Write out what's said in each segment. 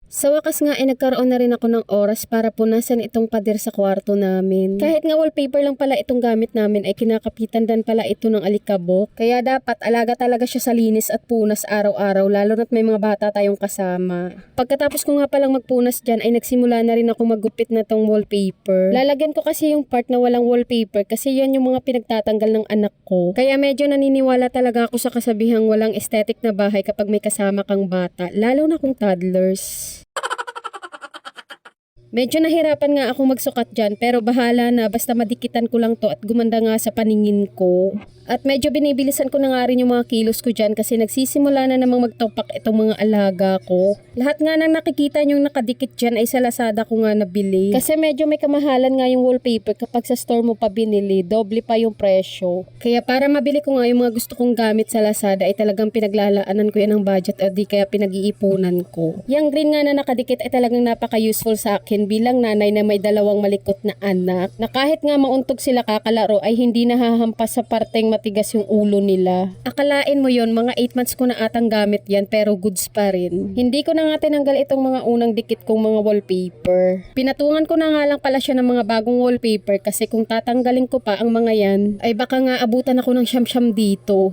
Sa wakas nga ay nagkaroon na rin ako ng oras para punasan itong pader sa kwarto namin. Kahit nga wallpaper lang pala itong gamit namin ay kinakapitan din pala ito ng alikabok. Kaya dapat alaga talaga siya sa linis at punas araw-araw lalo na't may mga bata tayong kasama. Pagkatapos ko nga palang magpunas dyan ay nagsimula na rin ako maggupit na tong wallpaper. Lalagyan ko kasi yung part na walang wallpaper kasi yan yung mga pinagtatanggal ng anak ko. Kaya medyo naniniwala talaga ako sa kasabihang walang aesthetic na bahay kapag may kasama kang bata, lalo na kung toddlers. Medyo nahirapan nga ako magsukat dyan pero bahala na basta madikitan ko lang to at gumanda nga sa paningin ko. At medyo binibilisan ko na nga rin yung mga kilos ko dyan kasi nagsisimula na namang magtopak itong mga alaga ko. Lahat nga nang nakikita nyong nakadikit dyan ay sa Lazada ko nga nabili. Kasi medyo may kamahalan nga yung wallpaper kapag sa store mo pa binili, doble pa yung presyo. Kaya para mabili ko nga yung mga gusto kong gamit sa Lazada ay talagang pinaglalaanan ko yan ng budget o di kaya pinag-iipunan ko. Yung green nga na nakadikit ay talagang napaka-useful sa akin bilang nanay na may dalawang malikot na anak na kahit nga mauntog sila kakalaro ay hindi nahahampas sa parteng matigas yung ulo nila. Akalain mo yon mga 8 months ko na atang gamit yan pero goods pa rin. Hindi ko na nga tinanggal itong mga unang dikit kong mga wallpaper. Pinatungan ko na nga lang pala siya ng mga bagong wallpaper kasi kung tatanggalin ko pa ang mga yan ay baka nga abutan ako ng siyam-siyam dito.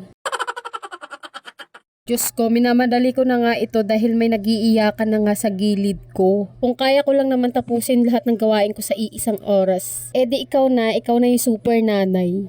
Diyos ko, minamadali ko na nga ito dahil may nagiiyakan na nga sa gilid ko. Kung kaya ko lang naman tapusin lahat ng gawain ko sa iisang oras. Eh di ikaw na yung super nanay.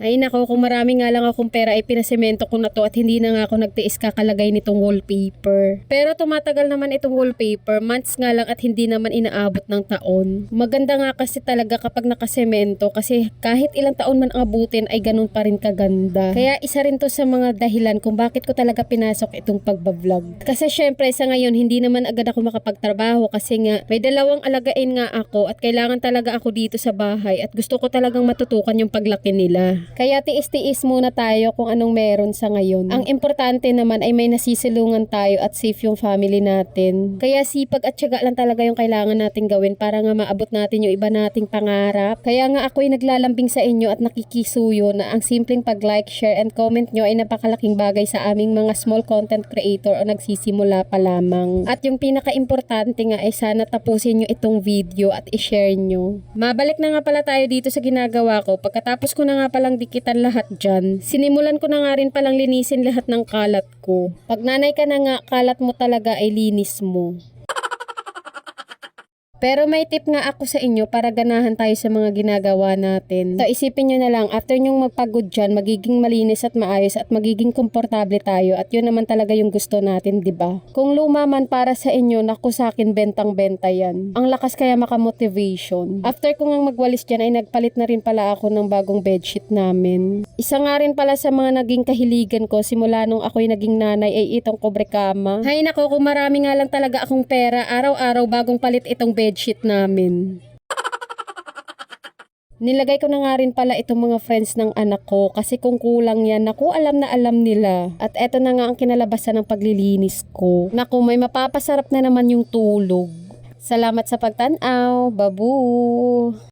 Ay nako, kung marami nga lang akong pera ay pinasemento ko na to at hindi na nga ako nagtiis kakalagay nitong wallpaper. Pero tumatagal naman itong wallpaper, months nga lang at hindi naman inaabot ng taon. Maganda nga kasi talaga kapag nakasemento kasi kahit ilang taon man ang abutin ay ganun pa rin kaganda. Kaya isa rin to sa mga dahilan kung bakit ko talaga pinasok itong pagbablog. Kasi syempre sa ngayon hindi naman agad ako makapagtrabaho kasi nga may dalawang alagain nga ako at kailangan talaga ako dito sa bahay at gusto ko talagang matutukan yung paglaki nila. Kaya tiis-tiis muna tayo kung anong meron sa ngayon. Ang importante naman ay may nasisilungan tayo at safe yung family natin. Kaya sipag at tiyaga lang talaga yung kailangan natin gawin para nga maabot natin yung iba nating pangarap. Kaya nga ako'y naglalambing sa inyo at nakikisuyo na ang simpleng pag-like, share, and comment nyo ay napakalaking bagay sa aming mga small content creator o nagsisimula pa lamang. At yung pinaka-importante nga ay sana tapusin nyo itong video at i-share nyo. Mabalik na nga pala tayo dito sa ginagawa ko. Pagkatapos ko na nga palang dikitan lahat dyan, sinimulan ko na nga rin palang linisin lahat ng kalat ko. Pag nanay ka na nga, kalat mo talaga ay linis mo. Pero may tip nga ako sa inyo para ganahan tayo sa mga ginagawa natin. So isipin nyo na lang, after nyong magpagod dyan, magiging malinis at maayos at magiging komportable tayo at yun naman talaga yung gusto natin, 'di ba? Kung luma man para sa inyo, naku sa akin bentang-benta yan. Ang lakas kaya maka-motivation. After ko ngang magwalis dyan ay nagpalit na rin pala ako ng bagong bedsheet namin. Isa nga rin pala sa mga naging kahiligan ko simula nung ako'y naging nanay ay itong kobre kama. Hay nako, kung marami nga lang talaga akong pera, araw-araw bagong palit itong bedsheet namin. Nilagay ko na nga rin pala itong mga friends ng anak ko kasi kung kulang yan, naku alam na alam nila. At eto na nga ang kinalabasan ng paglilinis ko. Naku, may mapapasarap na naman yung tulog. Salamat sa pagtanaw, babu!